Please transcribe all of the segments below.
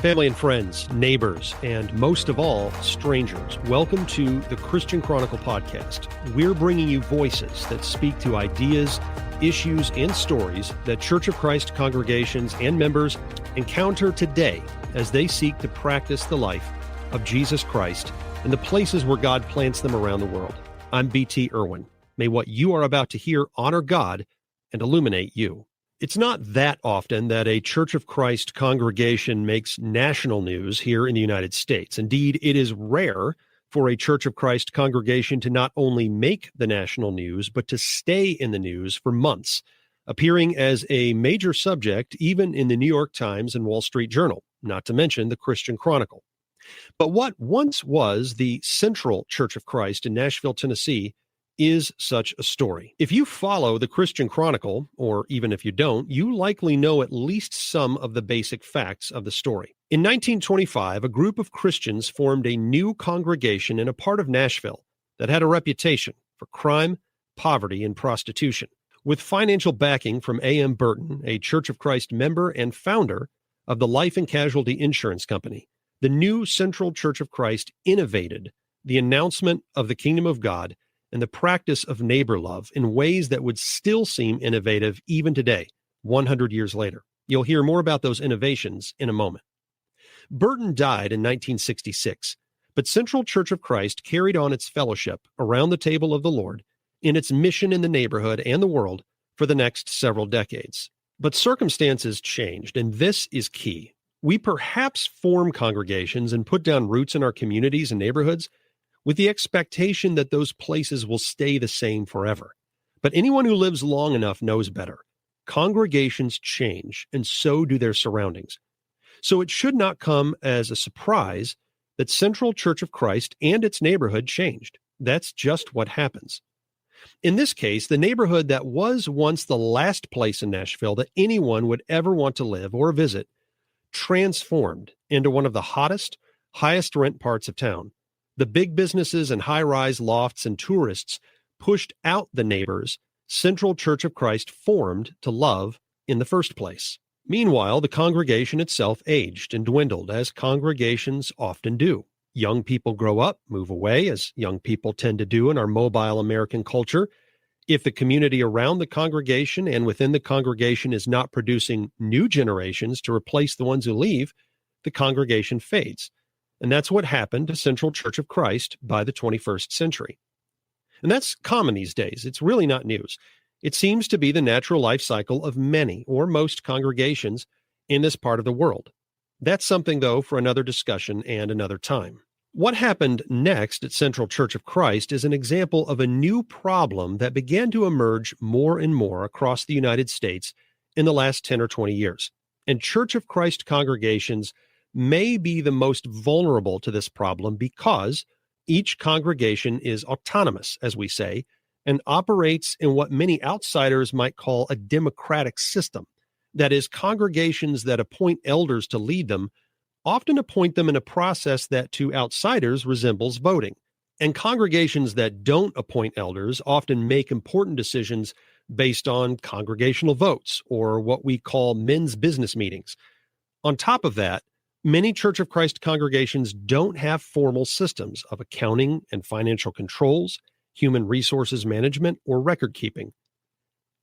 Family and friends, neighbors, and most of all, strangers, welcome to the Christian Chronicle podcast. We're bringing you voices that speak to ideas, issues, and stories that Church of Christ congregations and members encounter today as they seek to practice the life of Jesus Christ in the places where God plants them around the world. I'm btirwin. May what you are about to hear honor God and illuminate you. It's not that often that a Church of Christ congregation makes national news here in the United States. Indeed, it is rare for a Church of Christ congregation to not only make the national news, but to stay in the news for months, appearing as a major subject even in the New York Times and Wall Street Journal, not to mention the Christian Chronicle. But what once was the Central Church of Christ in Nashville, Tennessee, is such a story. If you follow the Christian Chronicle, or even if you don't, you likely know at least some of the basic facts of the story. In 1925, a group of Christians formed a new congregation in a part of Nashville that had a reputation for crime, poverty, and prostitution. With financial backing from A.M. Burton, a Church of Christ member and founder of the Life and Casualty Insurance Company, the new Central Church of Christ innovated the announcement of the kingdom of God and the practice of neighbor love in ways that would still seem innovative even today, 100 years later. You'll hear more about those innovations in a moment. Burton died in 1966, but Central Church of Christ carried on its fellowship around the table of the Lord in its mission in the neighborhood and the world for the next several decades. But circumstances changed, and this is key. We perhaps form congregations and put down roots in our communities and neighborhoods with the expectation that those places will stay the same forever. But anyone who lives long enough knows better. Congregations change, and so do their surroundings. So it should not come as a surprise that Central Church of Christ and its neighborhood changed. That's just what happens. In this case, the neighborhood that was once the last place in Nashville that anyone would ever want to live or visit transformed into one of the hottest, highest rent parts of town. The big businesses and high-rise lofts and tourists pushed out the neighbors Central Church of Christ formed to love in the first place. Meanwhile, the congregation itself aged and dwindled, as congregations often do. Young people grow up, move away, as young people tend to do in our mobile American culture. If the community around the congregation and within the congregation is not producing new generations to replace the ones who leave, the congregation fades. And that's what happened to Central Church of Christ by the 21st century. And that's common these days. It's really not news. It seems to be the natural life cycle of many or most congregations in this part of the world. That's something, though, for another discussion and another time. What happened next at Central Church of Christ is an example of a new problem that began to emerge more and more across the United States in the last 10 or 20 years. And Church of Christ congregations may be the most vulnerable to this problem because each congregation is autonomous, as we say, and operates in what many outsiders might call a democratic system. That is, congregations that appoint elders to lead them often appoint them in a process that to outsiders resembles voting. And congregations that don't appoint elders often make important decisions based on congregational votes, or what we call men's business meetings. On top of that, many Church of Christ congregations don't have formal systems of accounting and financial controls, human resources management, or record keeping.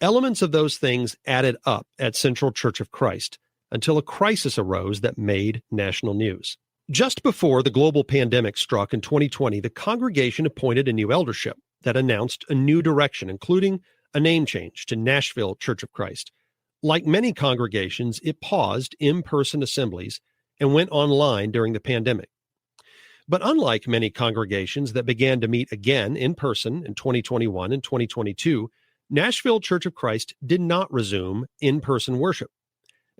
Elements of those things added up at Central Church of Christ until a crisis arose that made national news. Just before the global pandemic struck in 2020, the congregation appointed a new eldership that announced a new direction, including a name change to Nashville Church of Christ. Like many congregations, it paused in-person assemblies and went online during the pandemic. But unlike many congregations that began to meet again in person in 2021 and 2022, Nashville Church of Christ did not resume in-person worship.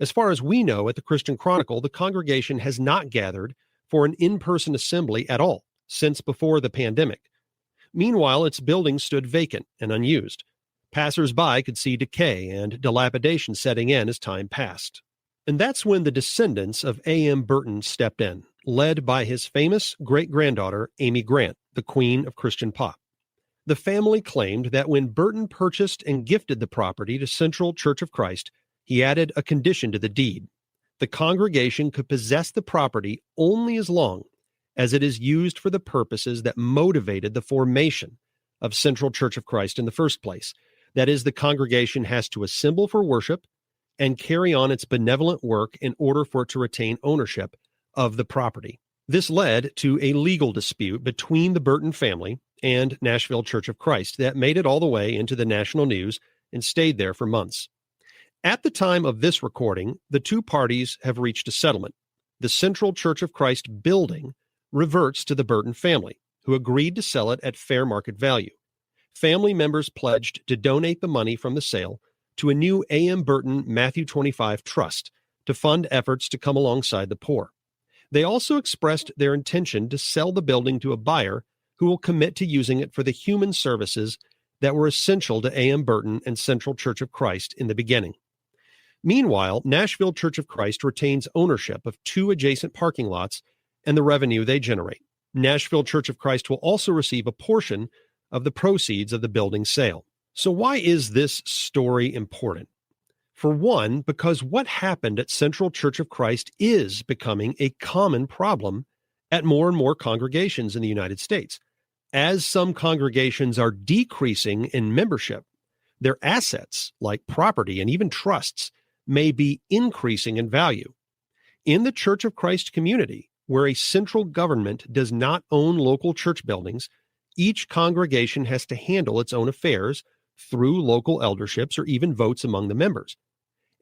As far as we know at the Christian Chronicle, the congregation has not gathered for an in-person assembly at all since before the pandemic. Meanwhile, its building stood vacant and unused. Passers-by could see decay and dilapidation setting in as time passed. And that's when the descendants of A.M. Burton stepped in, led by his famous great-granddaughter, Amy Grant, the queen of Christian pop. The family claimed that when Burton purchased and gifted the property to Central Church of Christ, he added a condition to the deed, The congregation could possess the property only as long as it is used for the purposes that motivated the formation of Central Church of Christ in the first place. That is, the congregation has to assemble for worship and carry on its benevolent work in order for it to retain ownership of the property. This led to a legal dispute between the Burton family and Nashville Church of Christ that made it all the way into the national news and stayed there for months. At the time of this recording, the two parties have reached a settlement. The Central Church of Christ building reverts to the Burton family, who agreed to sell it at fair market value. Family members pledged to donate the money from the sale to a new A.M. Burton Matthew 25 trust to fund efforts to come alongside the poor. They also expressed their intention to sell the building to a buyer who will commit to using it for the human services that were essential to A.M. Burton and Central Church of Christ in the beginning. Meanwhile, Nashville Church of Christ retains ownership of two adjacent parking lots and the revenue they generate. Nashville Church of Christ will also receive a portion of the proceeds of the building sale. So why is this story important? For one, because what happened at Central Church of Christ is becoming a common problem at more and more congregations in the United States. As some congregations are decreasing in membership, their assets, like property and even trusts, may be increasing in value. In the Church of Christ community, where a central government does not own local church buildings, each congregation has to handle its own affairs through local elderships or even votes among the members.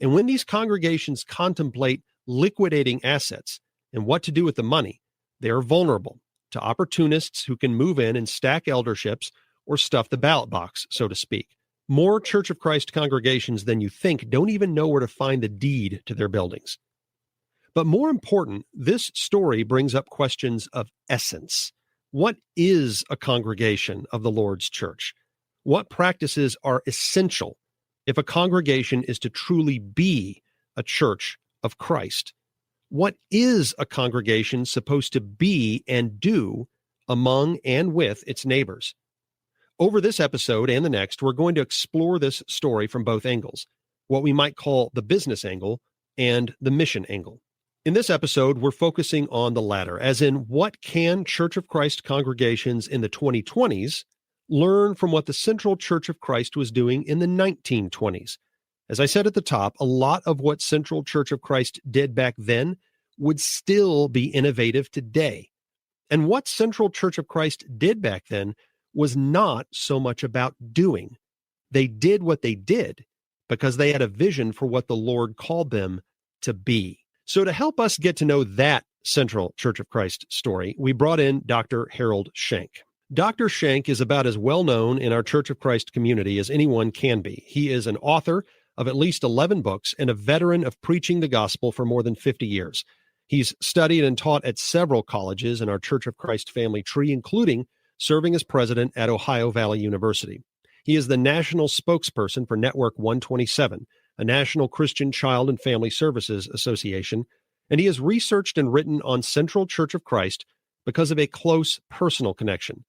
And when these congregations contemplate liquidating assets and what to do with the money, they are vulnerable to opportunists who can move in and stack elderships or stuff the ballot box, so to speak. More Church of Christ congregations than you think don't even know where to find the deed to their buildings. But more important, this story brings up questions of essence. What is a congregation of the Lord's church? What practices are essential if a congregation is to truly be a church of Christ? What is a congregation supposed to be and do among and with its neighbors? Over this episode and the next, we're going to explore this story from both angles, what we might call the business angle and the mission angle. In this episode, we're focusing on the latter, as in what can Church of Christ congregations in the 2020s learn from what the Central Church of Christ was doing in the 1920s. As I said at the top, a lot of what Central Church of Christ did back then would still be innovative today. And what Central Church of Christ did back then was not so much about doing. They did what they did because they had a vision for what the Lord called them to be. So to help us get to know that Central Church of Christ story, we brought in Dr. Harold Shank. Dr. Shank is about as well known in our Church of Christ community as anyone can be. He is an author of at least 11 books and a veteran of preaching the gospel for more than 50 years. He's studied and taught at several colleges in our Church of Christ family tree, including serving as president at Ohio Valley University. He is the national spokesperson for Network 127, a national Christian Child and Family Services association, and he has researched and written on Central Church of Christ because of a close personal connection.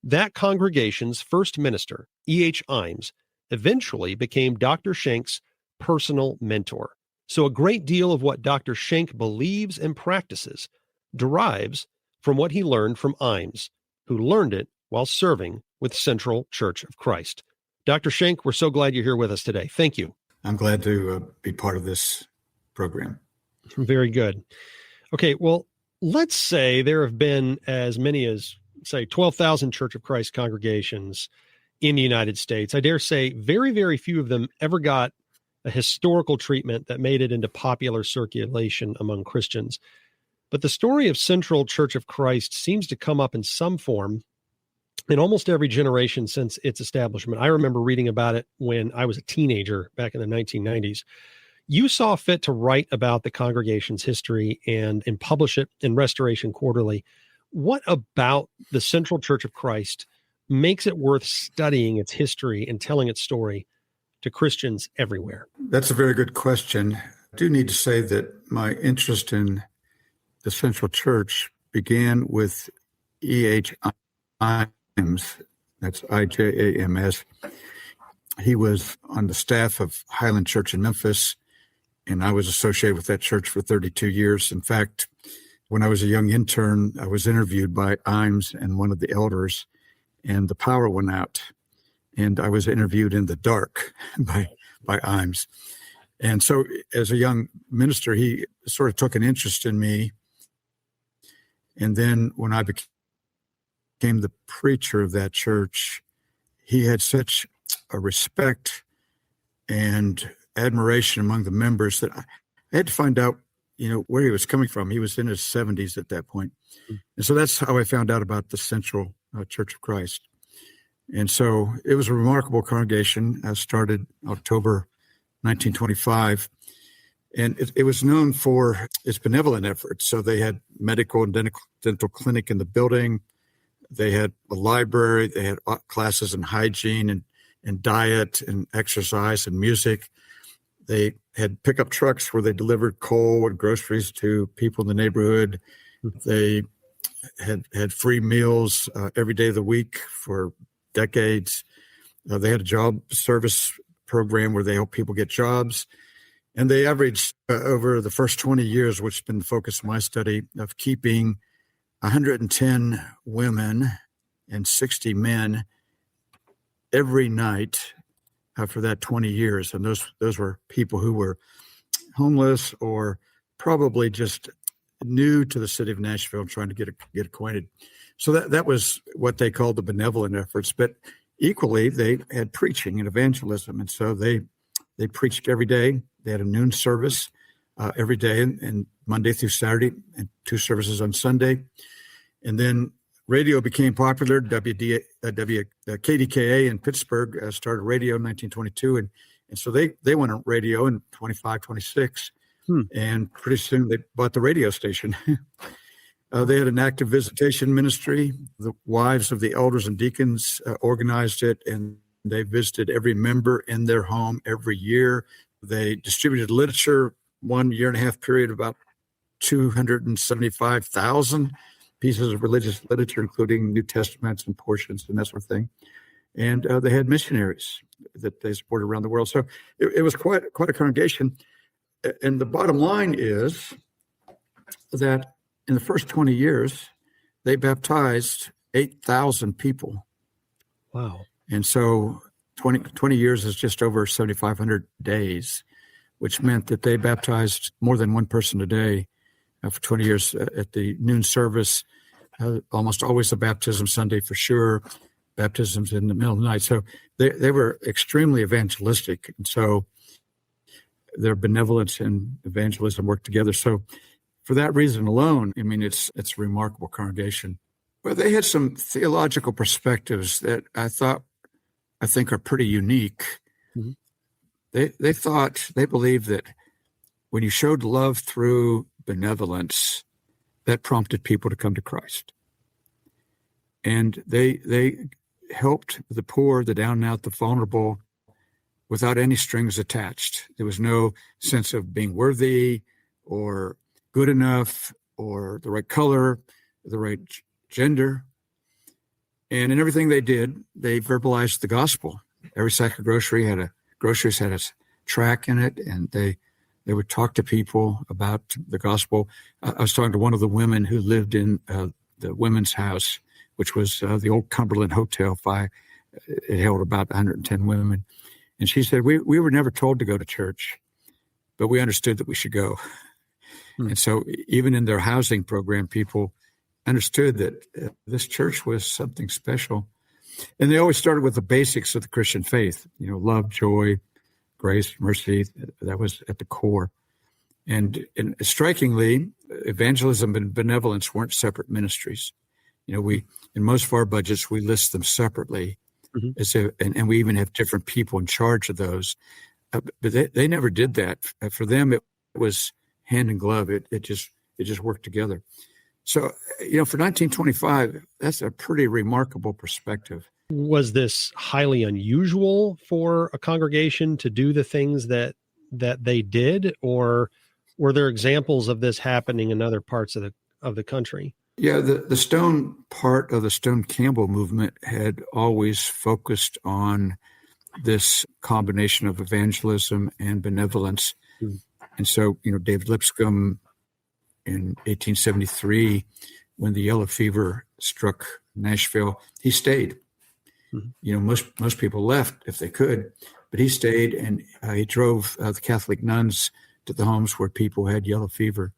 That congregation's first minister, E.H. Imes, eventually became Dr. Shank's personal mentor. So a great deal of what Dr. Shank believes and practices derives from what he learned from Imes, who learned it while serving with Central Church of Christ. Dr. Shank, we're so glad you're here with us today. Thank you. I'm glad to be part of this program. Very good. Okay, well, let's say there have been as many as, say, 12,000 Church of Christ congregations in the United States. I dare say very, very few of them ever got a historical treatment that made it into popular circulation among Christians. But the story of Central Church of Christ seems to come up in some form in almost every generation since its establishment. I remember reading about it when I was a teenager back in the 1990s. You saw fit to write about the congregation's history and publish it in Restoration Quarterly. What about the Central Church of Christ makes it worth studying its history and telling its story to Christians everywhere? That's a very good question. I do need to say that my interest in the Central Church began with E.H. Imes, that's I-J-A-M-S. He was on the staff of Highland Church in Memphis, and I was associated with that church for 32 years. In fact, when I was a young intern, I was interviewed by Imes and one of the elders, and the power went out, and I was interviewed in the dark by Imes. And so as a young minister, he sort of took an interest in me. And then when I became the preacher of that church, he had such a respect and admiration among the members that I had to find out, where he was coming from. He was in his 70s at that point. And so that's how I found out about the Central Church of Christ. And so it was a remarkable congregation. I started October 1925, and it was known for its benevolent efforts. So they had medical and dental clinic in the building. They had a library. They had classes in hygiene and diet and exercise and music. They had pickup trucks where they delivered coal and groceries to people in the neighborhood. They had free meals every day of the week for decades. They had a job service program where they help people get jobs. And they averaged over the first 20 years, which has been the focus of my study, of keeping 110 women and 60 men every night for that 20 years. And those were people who were homeless or probably just new to the city of Nashville and trying to get acquainted. So that was what they called the benevolent efforts. But equally, they had preaching and evangelism. And so they preached every day. They had a noon service every day, and Monday through Saturday, and 2 services on Sunday. And then radio became popular. KDKA in Pittsburgh started radio in 1922. And so they went on radio in 25, 26. And pretty soon they bought the radio station. They had an active visitation ministry. The wives of the elders and deacons organized it, and they visited every member in their home every year. They distributed literature, 1 year-and-a-half period, about 275,000 pieces of religious literature, including New Testaments and portions and that sort of thing. And they had missionaries that they supported around the world. So it was quite a congregation. And the bottom line is that in the first 20 years, they baptized 8,000 people. Wow. And so 20 years is just over 7,500 days, which meant that they baptized more than one person a day for 20 years at the noon service. Almost always a baptism Sunday for sure, baptisms in the middle of the night. So they were extremely evangelistic. And so their benevolence and evangelism worked together. So for that reason alone, I mean, it's a remarkable congregation. Well, they had some theological perspectives that I think are pretty unique. Mm-hmm. They believed that when you showed love through benevolence, that prompted people to come to Christ. And they helped the poor, the down and out, the vulnerable, without any strings attached. There was no sense of being worthy or good enough or the right color, the right gender. And in everything they did, they verbalized the gospel. Every sack of groceries had a track in it, and they would talk to people about the gospel. I was talking to one of the women who lived in the women's house, which was the old Cumberland Hotel. It held about 110 women. And she said, we were never told to go to church, but we understood that we should go. And so even in their housing program, people understood that this church was something special. And they always started with the basics of the Christian faith, love, joy, grace, mercy. That was at the core. And strikingly, evangelism and benevolence weren't separate ministries. In most of our budgets, we list them separately. Mm-hmm. And we even have different people in charge of those. But they never did that. For them, it was hand in glove. It just worked together. So, for 1925, that's a pretty remarkable perspective. Was this highly unusual for a congregation to do the things that they did, or were there examples of this happening in other parts of the country? Yeah, the Stone part of the Stone Campbell movement had always focused on this combination of evangelism and benevolence. And so, David Lipscomb in 1873, when the yellow fever struck Nashville, he stayed. Most people left if they could, but he stayed, and he drove the Catholic nuns to the homes where people had yellow fever.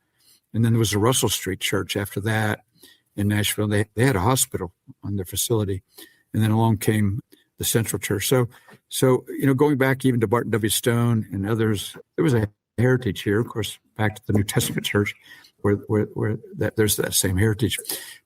And then there was a Russell Street Church after that in Nashville. They had a hospital on their facility. And then along came the Central Church. So going back even to Barton W. Stone and others, there was a heritage here, of course, back to the New Testament church, where there's that same heritage.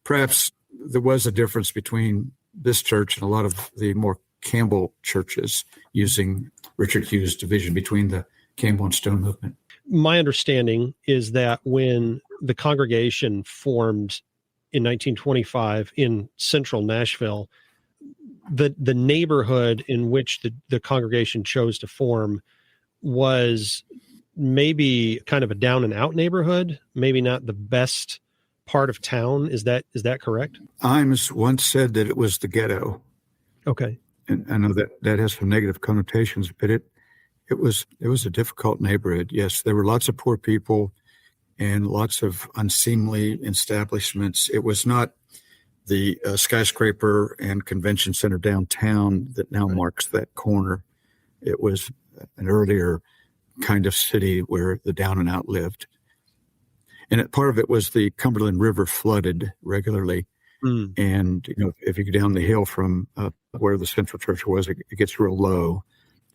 Perhaps there was a difference between this church and a lot of the more Campbell churches, using Richard Hughes' division between the Campbell and Stone movement. My understanding is that when the congregation formed in 1925 in central Nashville, the neighborhood in which the congregation chose to form was maybe kind of a down and out neighborhood, maybe not the best part of town. Is that correct? Imes once said that it was the ghetto. Okay. And I know that has some negative connotations, but it was a difficult neighborhood. Yes, there were lots of poor people and lots of unseemly establishments. It was not the skyscraper and convention center downtown that now marks that corner. It was an earlier kind of city where the down and out lived. And part of it was the Cumberland River flooded regularly. And, if you go down the hill from where the Central Church was, it gets real low.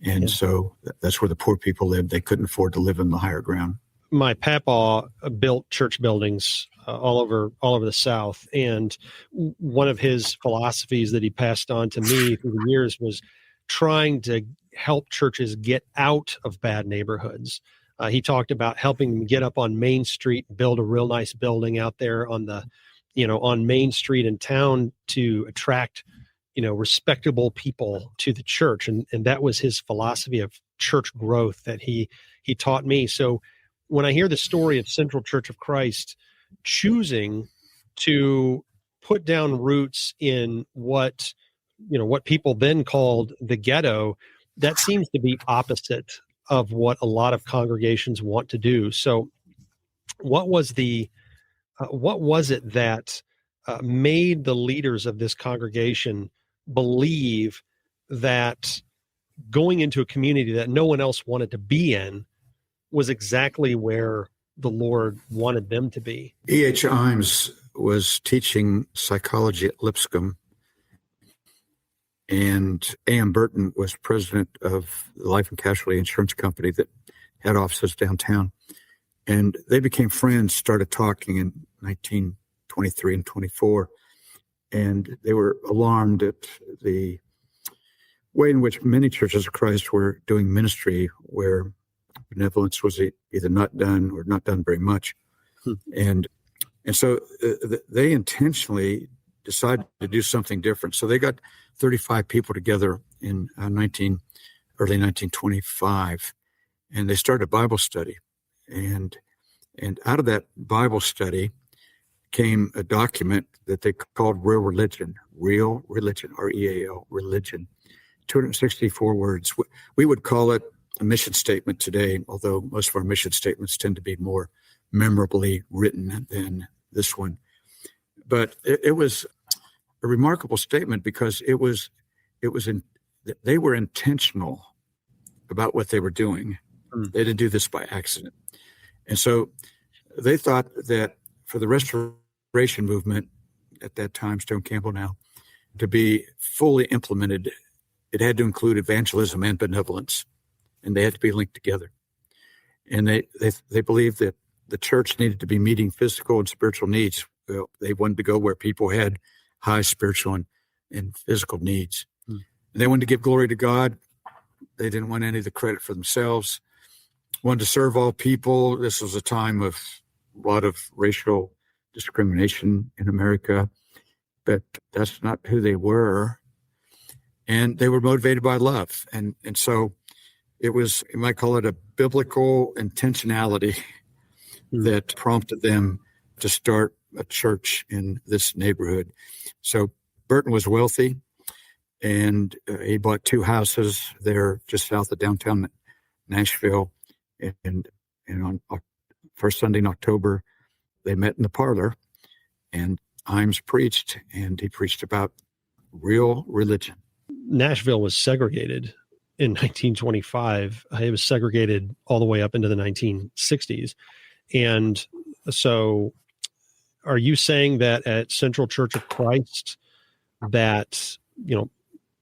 And so that's where the poor people lived. They couldn't afford to live in the higher ground. My papa built church buildings all over the South. And one of his philosophies that he passed on to me through the years was trying to help churches get out of bad neighborhoods. He talked about helping them get up on Main Street, build a real nice building out there on Main Street in town to attract, respectable people to the church. And that was his philosophy of church growth that he taught me. So when I hear the story of Central Church of Christ choosing to put down roots in what people then called the ghetto, that seems to be opposite of what a lot of congregations want to do. So what was it that made the leaders of this congregation believe that going into a community that no one else wanted to be in was exactly where the Lord wanted them to be? E.H. Imes was teaching psychology at Lipscomb, and A.M. Burton was president of the Life and Casualty Insurance Company that had offices downtown. And they became friends, started talking in 1923 and 24. And they were alarmed at the way in which many churches of Christ were doing ministry, where benevolence was either not done or not done very much. And so they intentionally decided to do something different. So they got 35 people together in early 1925, and they started a Bible study. And out of that Bible study came a document that they called Real Religion, R-E-A-L, religion, 264 words. We would call it a mission statement today, although most of our mission statements tend to be more memorably written than this one. But it was a remarkable statement because they were intentional about what they were doing. They didn't do this by accident. And so they thought that for the restoration movement at that time, Stone Campbell now, to be fully implemented, it had to include evangelism and benevolence, and they had to be linked together. And they believed that the church needed to be meeting physical and spiritual needs. Well, they wanted to go where people had high spiritual and physical needs. And they wanted to give glory to God. They didn't want any of the credit for themselves. Wanted to serve all people. This was a time of a lot of racial discrimination in America, but that's not who they were. And they were motivated by love. And so it was, you might call it a biblical intentionality that prompted them to start a church in this neighborhood. So Burton was wealthy, and he bought 2 houses there just south of downtown Nashville, and on first Sunday in October, they met in the parlor, and Imes preached, and he preached about real religion. Nashville was segregated in 1925. It was segregated all the way up into the 1960s. And so are you saying that at Central Church of Christ that,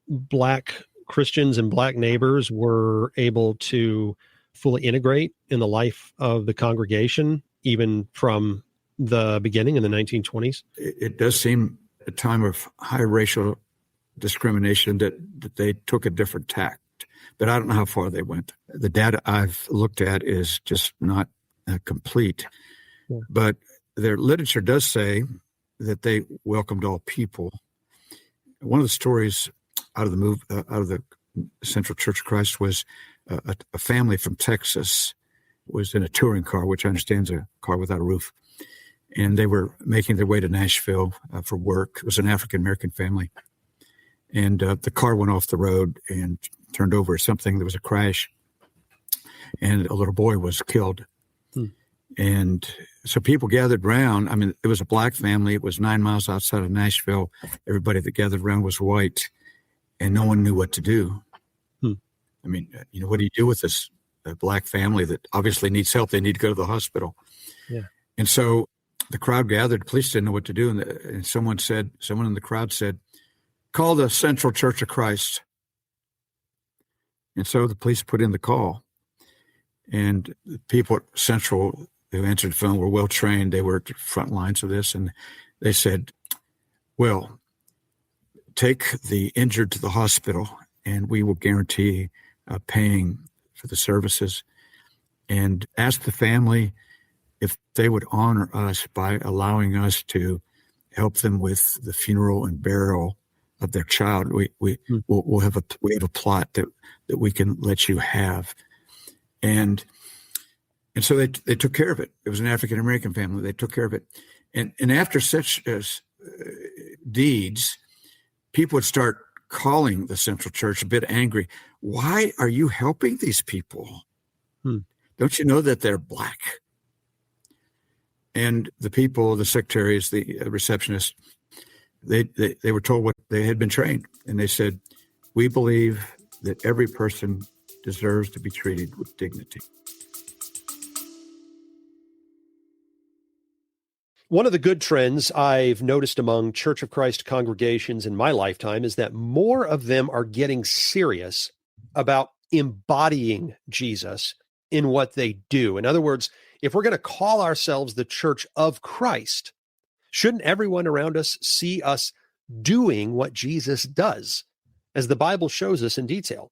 Black Christians and Black neighbors were able to fully integrate in the life of the congregation, even from the beginning in the 1920s? It does seem a time of high racial discrimination that they took a different tact, but I don't know how far they went. The data I've looked at is just not complete, but their literature does say that they welcomed all people. One of the stories out of the Central Church of Christ was a family from Texas was in a touring car, which I understand is a car without a roof. And they were making their way to Nashville for work. It was an African-American family. And the car went off the road and turned over or something. There was a crash, and a little boy was killed. And so people gathered around. I mean, it was a Black family. It was 9 miles outside of Nashville. Everybody that gathered around was white, and no one knew what to do. I mean, what do you do with this Black family that obviously needs help? They need to go to the hospital. Yeah. And so the crowd gathered. The police didn't know what to do. And someone in the crowd said, "Call the Central Church of Christ." And so the police put in the call. And the people at Central who answered the phone were well trained. They were at the front lines of this. And they said, "Well, take the injured to the hospital, and we will guarantee paying for the services. And ask the family if they would honor us by allowing us to help them with the funeral and burial of their child. We'll have a plot that we can let you have." And so they took care of it. It was an African-American family. They took care of it. And after such deeds, people would start calling the Central Church a bit angry. "Why are you helping these people? Don't you know that they're Black?" And the people, the secretaries, the receptionists, they were told what they had been trained. And they said, "We believe that every person deserves to be treated with dignity." One of the good trends I've noticed among Church of Christ congregations in my lifetime is that more of them are getting serious about embodying Jesus in what they do. In other words, if we're going to call ourselves the Church of Christ, shouldn't everyone around us see us doing what Jesus does, as the Bible shows us in detail?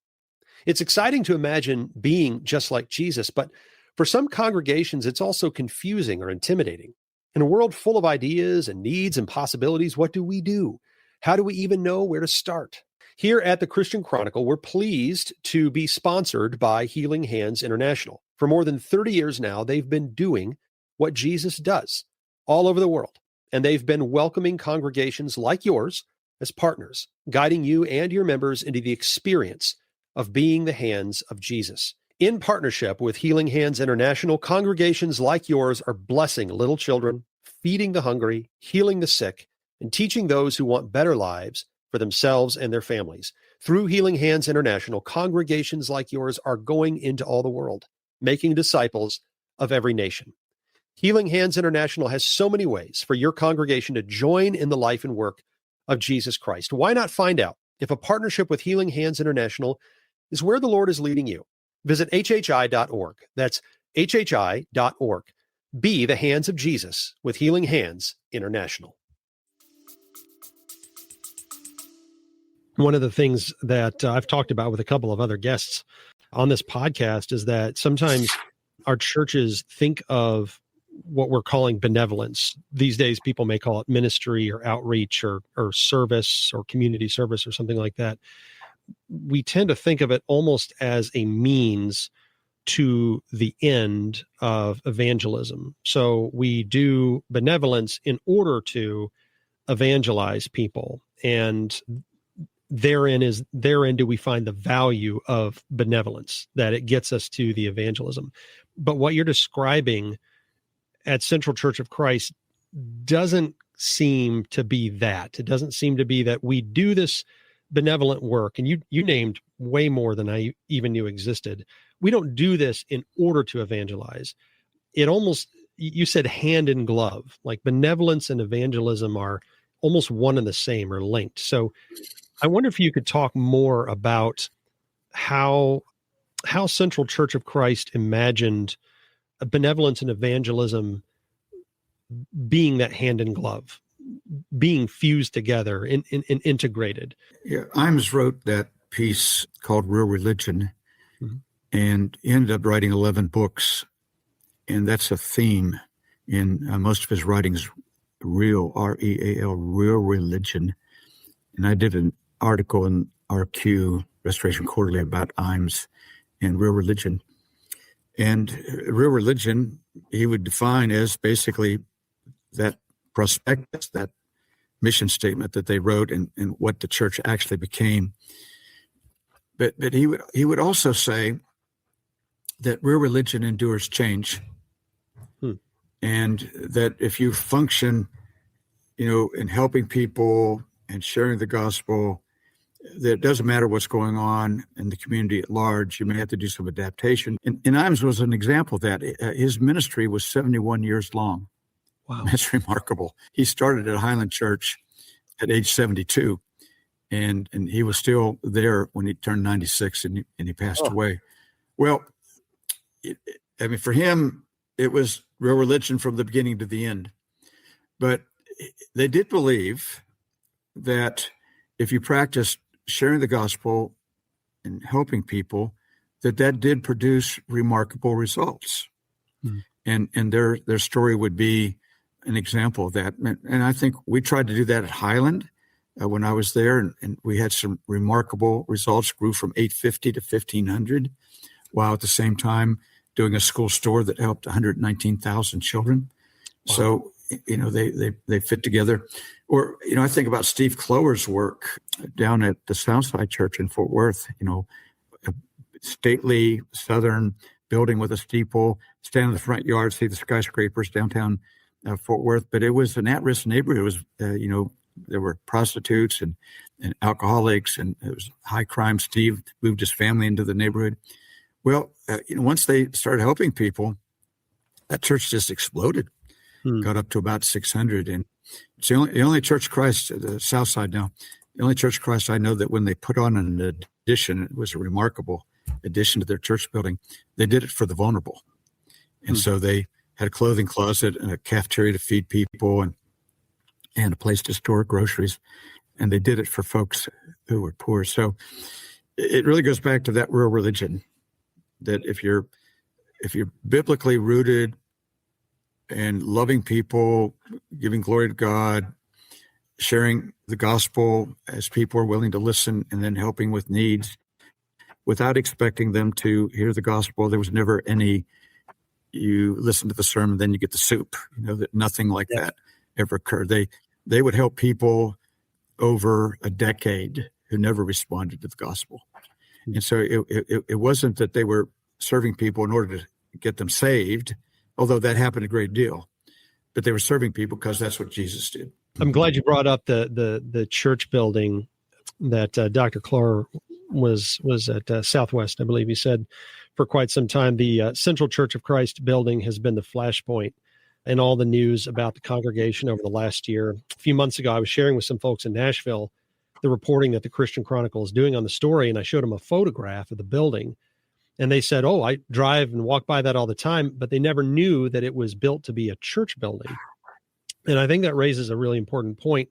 It's exciting to imagine being just like Jesus, but for some congregations, it's also confusing or intimidating. In a world full of ideas and needs and possibilities, what do we do? How do we even know where to start? Here at the Christian Chronicle, we're pleased to be sponsored by Healing Hands International. For more than 30 years now, they've been doing what Jesus does all over the world, and they've been welcoming congregations like yours as partners, guiding you and your members into the experience of being the hands of Jesus. In partnership with Healing Hands International, congregations like yours are blessing little children, feeding the hungry, healing the sick, and teaching those who want better lives for themselves and their families. Through Healing Hands International, congregations like yours are going into all the world, making disciples of every nation. Healing Hands International has so many ways for your congregation to join in the life and work of Jesus Christ. Why not find out if a partnership with Healing Hands International is where the Lord is leading you? Visit hhi.org. That's hhi.org. Be the hands of Jesus with Healing Hands International. One of the things that I've talked about with a couple of other guests on this podcast is that sometimes our churches think of what we're calling benevolence. These days, people may call it ministry or outreach or service or community service or something like that. We tend to think of it almost as a means to the end of evangelism. So we do benevolence in order to evangelize people. And therein do we find the value of benevolence, that it gets us to the evangelism. But what you're describing at Central Church of Christ doesn't seem to be that. It doesn't seem to be that we do this benevolent work, and you named way more than I even knew existed. We don't do this in order to evangelize. It almost, you said hand in glove, like benevolence and evangelism are almost one and the same or linked. So I wonder if you could talk more about how Central Church of Christ imagined benevolence and evangelism being that hand in glove, being fused together and integrated. Yeah, Imes wrote that piece called Real Religion, and he ended up writing 11 books, and that's a theme in most of his writings, real, R-E-A-L, real religion. And I did an article in RQ, Restoration Quarterly, about Imes and real religion. And real religion, he would define as basically that prospectus, that mission statement that they wrote and what the church actually became. But he would also say that real religion endures change. And that if you function, in helping people and sharing the gospel, that it doesn't matter what's going on in the community at large. You may have to do some adaptation. And Imes was an example of that. His ministry was 71 years long. Wow. That's remarkable. He started at Highland Church at age 72, and he was still there when he turned 96 and he passed away. Well, for him, it was real religion from the beginning to the end. But they did believe that if you practiced sharing the gospel and helping people, that did produce remarkable results. And their story would be an example of that. And I think we tried to do that at Highland when I was there, and we had some remarkable results, grew from 850 to 1,500, while at the same time doing a school store that helped 119,000 children. Wow. So, they fit together. Or, I think about Steve Clower's work down at the Southside Church in Fort Worth, a stately Southern building with a steeple, stand in the front yard, see the skyscrapers downtown Fort Worth. But it was an at-risk neighborhood. It was, there were prostitutes and alcoholics, and it was high crime. Steve moved his family into the neighborhood. Well, once they started helping people, that church just exploded, got up to about 600. And it's the only Church of Christ, the South Side now, the only Church of Christ I know that when they put on an addition, it was a remarkable addition to their church building, they did it for the vulnerable. And so they had a clothing closet and a cafeteria to feed people and a place to store groceries. And they did it for folks who were poor. So it really goes back to that real religion, that if you're biblically rooted and loving people, giving glory to God, sharing the gospel as people are willing to listen, and then helping with needs without expecting them to hear the gospel. There was never any, you listen to the sermon, then you get the soup, that nothing like that ever occurred. They would help people over a decade who never responded to the gospel. And so it wasn't that they were serving people in order to get them saved, although that happened a great deal, but they were serving people because that's what Jesus did. I'm glad you brought up the church building that Dr. Clore was at Southwest, I believe he said, for quite some time. The Central Church of Christ building has been the flashpoint in all the news about the congregation over the last year. A few months ago, I was sharing with some folks in Nashville the reporting that the Christian Chronicle is doing on the story, and I showed them a photograph of the building. And they said, oh, I drive and walk by that all the time, but they never knew that it was built to be a church building. And I think that raises a really important point.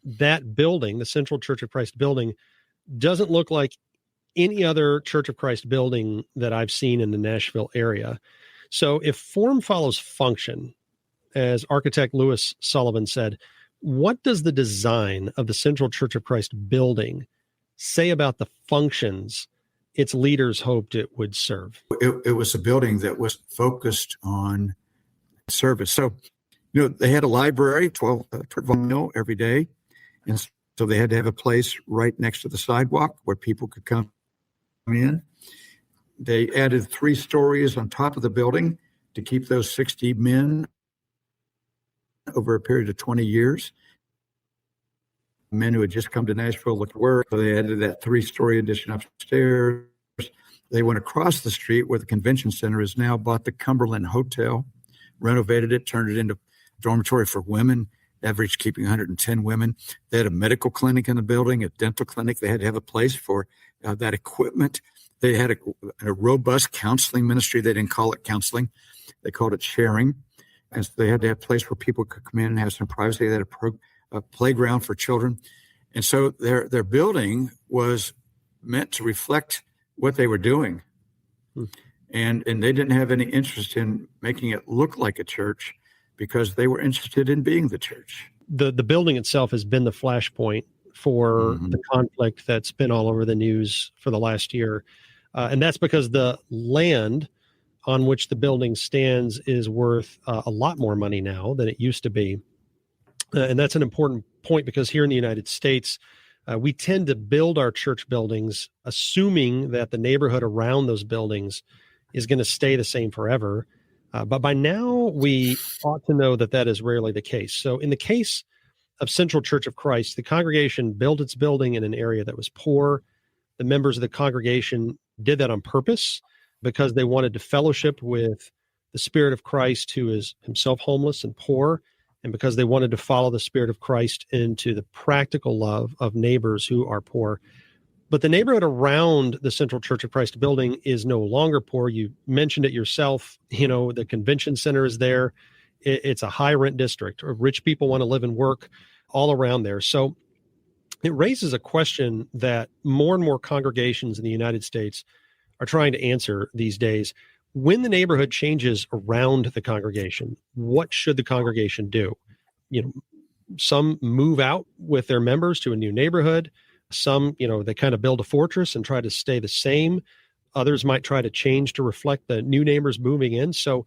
That building, the Central Church of Christ building, doesn't look like any other Church of Christ building that I've seen in the Nashville area. So if form follows function, as architect Louis Sullivan said, what does the design of the Central Church of Christ building say about the functions its leaders hoped it would serve? It was a building that was focused on service. So, they had a library, 12 mil every day. And so they had to have a place right next to the sidewalk where people could come in. They added 3 stories on top of the building to keep those 60 men over a period of 20 years. Men who had just come to Nashville looked at work. So they added that 3-story addition upstairs. They went across the street where the convention center is now, bought the Cumberland Hotel, renovated it, turned it into a dormitory for women, average keeping 110 women. They had a medical clinic in the building, a dental clinic. They had to have a place for that equipment. They had a robust counseling ministry. They didn't call it counseling. They called it sharing. And so they had to have a place where people could come in and have some privacy. They had a playground for children. And so their building was meant to reflect what they were doing. And they didn't have any interest in making it look like a church because they were interested in being the church. The building itself has been the flashpoint for the conflict that's been all over the news for the last year. And that's because the land on which the building stands is worth a lot more money now than it used to be. And that's an important point because here in the United States, we tend to build our church buildings assuming that the neighborhood around those buildings is going to stay the same forever. But by now, we ought to know that that is rarely the case. So in the case of Central Church of Christ, the congregation built its building in an area that was poor. The members of the congregation did that on purpose because they wanted to fellowship with the Spirit of Christ, who is himself homeless and poor, and because they wanted to follow the Spirit of Christ into the practical love of neighbors who are poor. But the neighborhood around the Central Church of Christ building is no longer poor. You mentioned it yourself. You know, the convention center is there. It's a high rent district. Rich people want to live and work all around there. So it raises a question that more and more congregations in the United States are trying to answer these days. When the neighborhood changes around the congregation, what should the congregation do? You know, some move out with their members to a new neighborhood. Some, you know, they kind of build a fortress and try to stay the same. Others might try to change to reflect the new neighbors moving in. So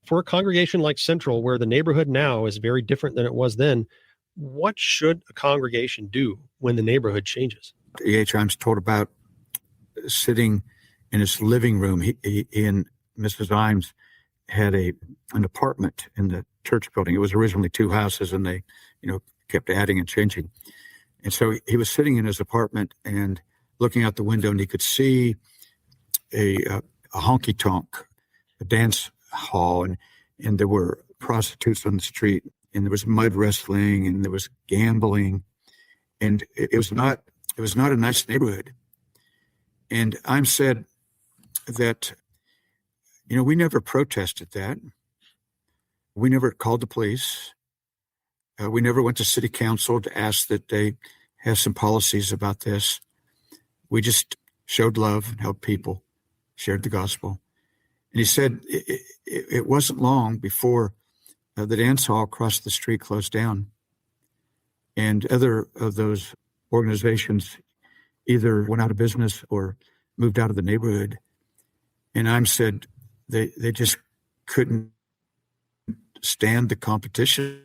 for a congregation like Central, where the neighborhood now is very different than it was then, what should a congregation do when the neighborhood changes? E.H. Imes told about sitting in his living room. He and Mrs. Imes had an apartment in the church building. It was originally 2 houses, and they, you know, kept adding and changing. And so he was sitting in his apartment and looking out the window, and he could see a honky-tonk, a dance hall, and there were prostitutes on the street, and there was mud wrestling, and there was gambling, and it was not a nice neighborhood. And Imes said that, you know, we never protested that. We never called the police. We never went to city council to ask that they have some policies about this. We just showed love and helped people, shared the gospel. And he said it wasn't long before the dance hall across the street closed down. And other of those organizations either went out of business or moved out of the neighborhood. And Imes said they just couldn't stand the competition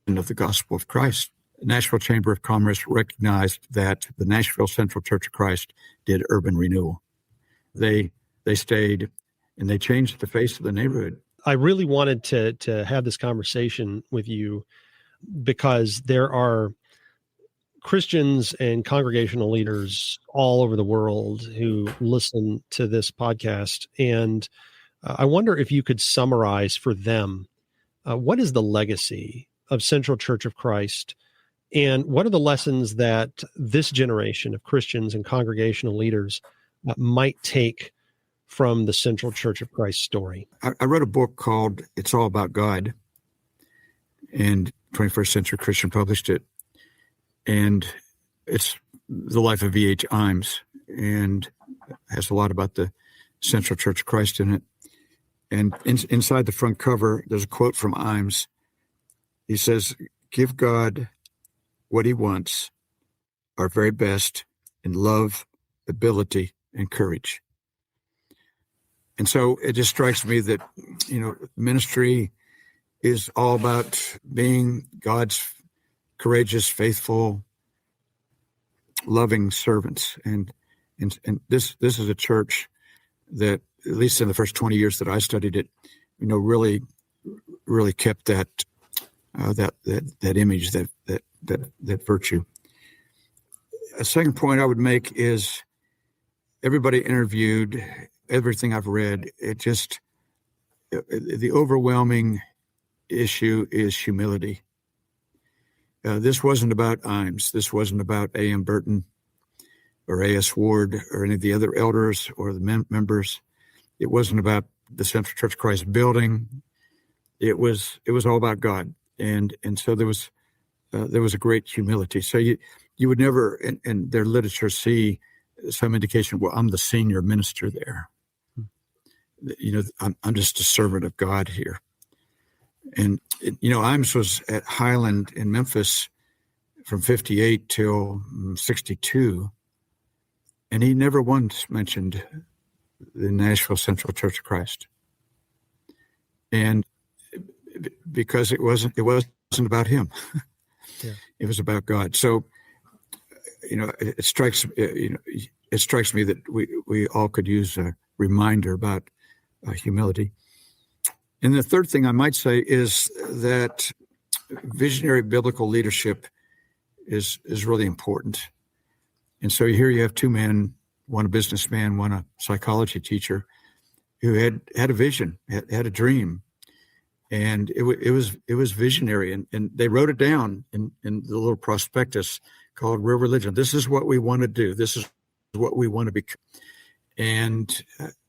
of the gospel of Christ. The Nashville Chamber of Commerce recognized that the Nashville Central Church of Christ did urban renewal. They stayed and they changed the face of the neighborhood. I really wanted to have this conversation with you because there are Christians and congregational leaders all over the world who listen to this podcast. And I wonder if you could summarize for them, what is the legacy of Central Church of Christ? And what are the lessons that this generation of Christians and congregational leaders might take from the Central Church of Christ story? I wrote a book called It's All About God, and 21st Century Christian published it. And it's the life of E.H. Imes, and has a lot about the Central Church of Christ in it. And inside the front cover, there's a quote from Imes. He says, "Give God what he wants, our very best, in love, ability, and courage." And so it just strikes me that, you know, ministry is all about being God's courageous, faithful, loving servants. And this is a church that, at least in the first 20 years that I studied it, you know, really really kept that image, that virtue. A second point I would make is everybody interviewed, everything I've read, the overwhelming issue is humility. This wasn't about Imes. This wasn't about A.M. Burton or A.S. Ward or any of the other elders or the members. It wasn't about the Central Church of Christ building. It was all about God, and so there was a great humility. So you would never in their literature see some indication, well, I'm the senior minister there. I'm just a servant of God here. And Imes was at Highland in Memphis from 58 till 62, and he never once mentioned the Nashville Central Church of Christ. And because it wasn't about him. Yeah. It was about God. So, it strikes me that we all could use a reminder about humility. And the third thing I might say is that visionary biblical leadership is really important. And so here you have two men, one a businessman, one a psychology teacher, who had a vision, had a dream. And it was visionary, and they wrote it down in the little prospectus called Real Religion. This is what we want to do. This is what we want to become, and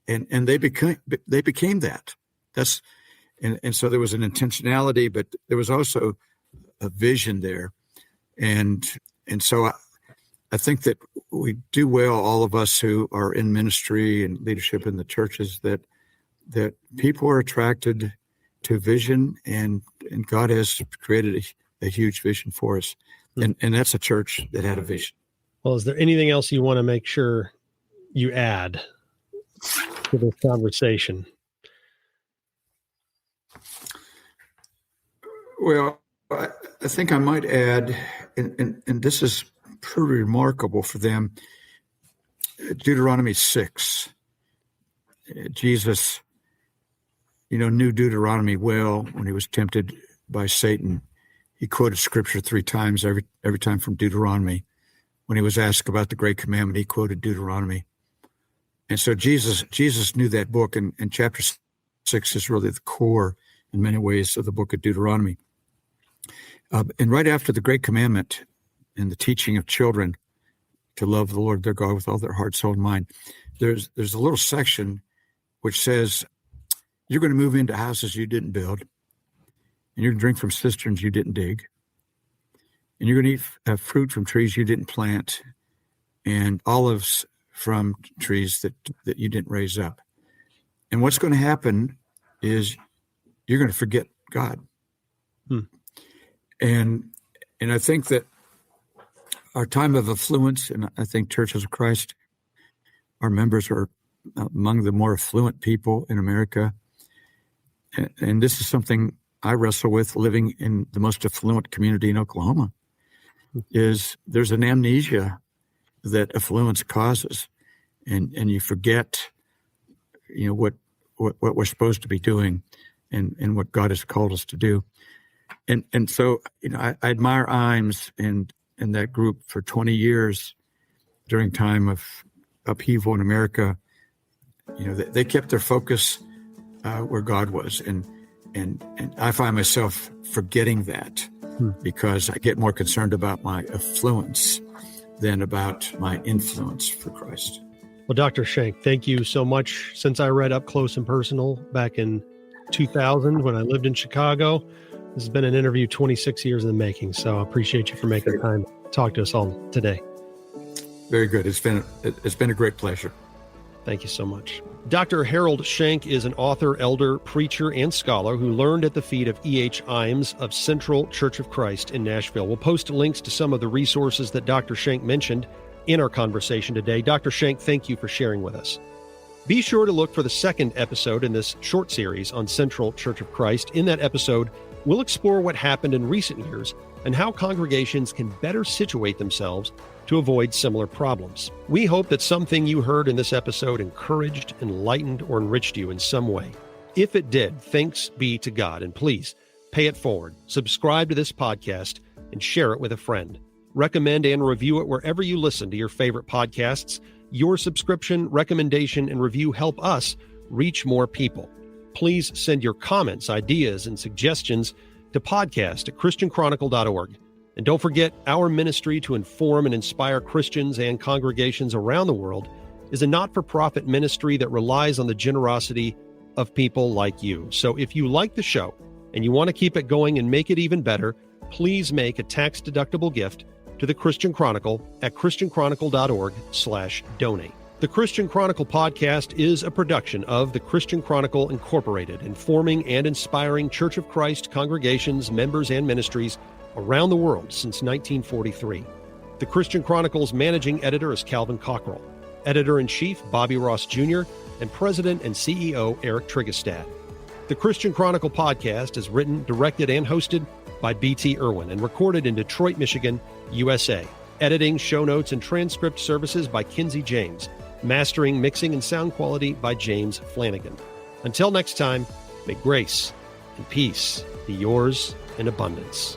they became that. And so there was an intentionality, but there was also a vision there, and so I think that we do well, all of us who are in ministry and leadership in the churches, that people are attracted to vision, and God has created a huge vision for us. And that's a church that had a vision. Well, is there anything else you want to make sure you add to this conversation? Well, I think I might add, and this is pretty remarkable for them, Deuteronomy 6. Jesus knew Deuteronomy well when he was tempted by Satan. He quoted scripture 3 times, every time from Deuteronomy. When he was asked about the great commandment, he quoted Deuteronomy. And so Jesus knew that book, and chapter 6 is really the core in many ways of the book of Deuteronomy. And right after the great commandment and the teaching of children to love the Lord their God with all their heart, soul, and mind, there's a little section which says, you're going to move into houses you didn't build, and you're going to drink from cisterns you didn't dig, and you're going to eat fruit from trees you didn't plant, and olives from trees that you didn't raise up. And what's going to happen is you're going to forget God. And I think that our time of affluence, and I think Churches of Christ, our members are among the more affluent people in America. And this is something I wrestle with living in the most affluent community in Oklahoma, is there's an amnesia that affluence causes. And you forget, what we're supposed to be doing and what God has called us to do. And so, I admire Imes and that group for 20 years during time of upheaval in America. They kept their focus where God was. And I find myself forgetting that because I get more concerned about my affluence than about my influence for Christ. Well, Dr. Shank, thank you so much. Since I read Up Close and Personal back in 2000 when I lived in Chicago, this has been an interview 26 years in the making. So I appreciate you for making the time to talk to us all today. Very good. It's been a great pleasure. Thank you so much. Dr. Harold Shank is an author, elder, preacher, and scholar who learned at the feet of E.H. Imes of Central Church of Christ in Nashville. We'll post links to some of the resources that Dr. Shank mentioned in our conversation today. Dr. Shank, thank you for sharing with us. Be sure to look for the second episode in this short series on Central Church of Christ. In that episode, we'll explore what happened in recent years and how congregations can better situate themselves to avoid similar problems. We hope that something you heard in this episode encouraged, enlightened, or enriched you in some way. If it did, thanks be to God. And please pay it forward. Subscribe to this podcast and share it with a friend. Recommend and review it wherever you listen to your favorite podcasts. Your subscription, recommendation, and review help us reach more people. Please send your comments, ideas, and suggestions to podcast@christianchronicle.org. And don't forget, our ministry to inform and inspire Christians and congregations around the world is a not-for-profit ministry that relies on the generosity of people like you. So if you like the show and you want to keep it going and make it even better, please make a tax-deductible gift to the Christian Chronicle at christianchronicle.org/donate. The Christian Chronicle podcast is a production of the Christian Chronicle Incorporated, informing and inspiring Church of Christ congregations, members, and ministries around the world since 1943. The Christian Chronicle's managing editor is Calvin Cockrell, editor-in-chief Bobby Ross Jr., and president and CEO Eric Trigestad. The Christian Chronicle podcast is written, directed, and hosted by btirwin and recorded in Detroit, Michigan, USA. Editing, show notes, and transcript services by Kinsey James. Mastering, mixing, and sound quality by James Flanagan. Until next time, may grace and peace be yours in abundance.